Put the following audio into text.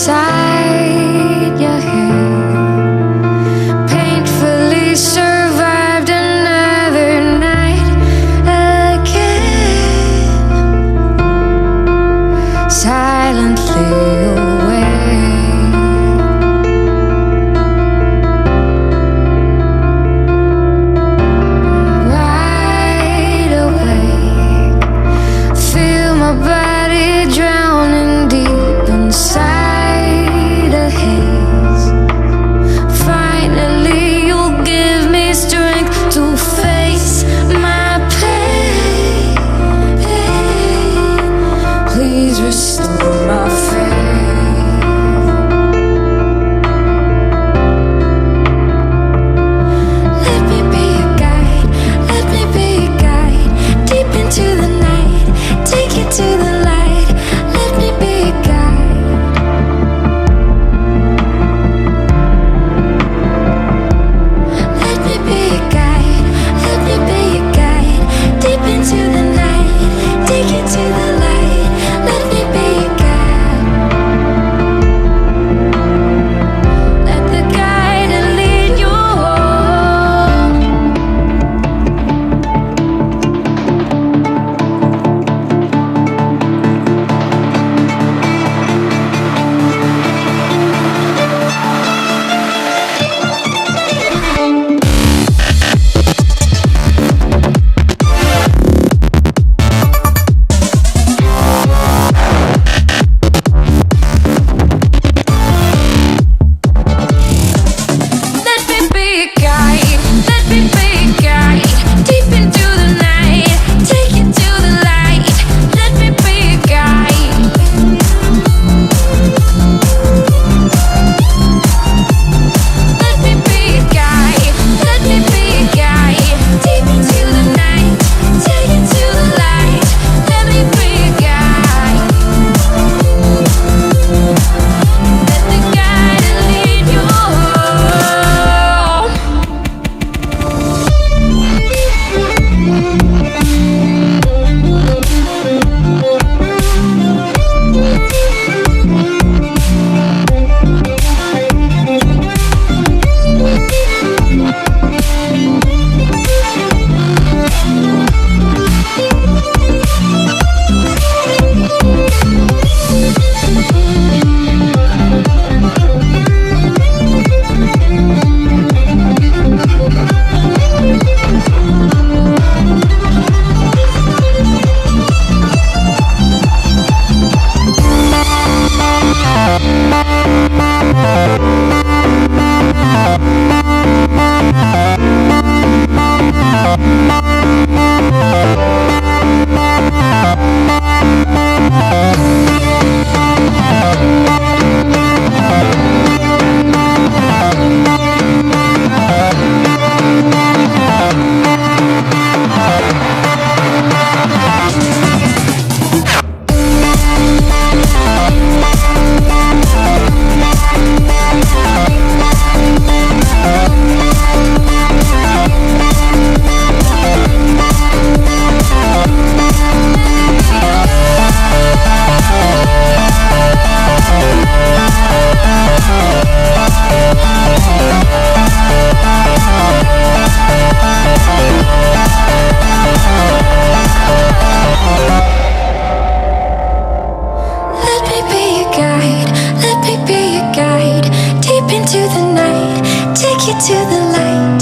inside your head. Painfully survived another night again. Silently awake. Wide awake. Feel my body drowning deep inside a haze. Finally you'll give me strength to face my pain. Please restore my faith. Let me be a guide, let me be a guide. Deep into the night, take it to the light. Let me be a guide. Let me be a guide, let me be a guide. Deep into the night, take it to the light. Let me be a guide. Let the guide lead you home. Let me be a guide, let me be a guide. Deep into the night, take it to the light. Let me be a guide. Let me be a guide, let me be a guide. Deep into the night, take it to the light. Let me be a guide. Let the guide lead you home. Let me be a guide, let me be a guide. Deep into the night, take you to the light.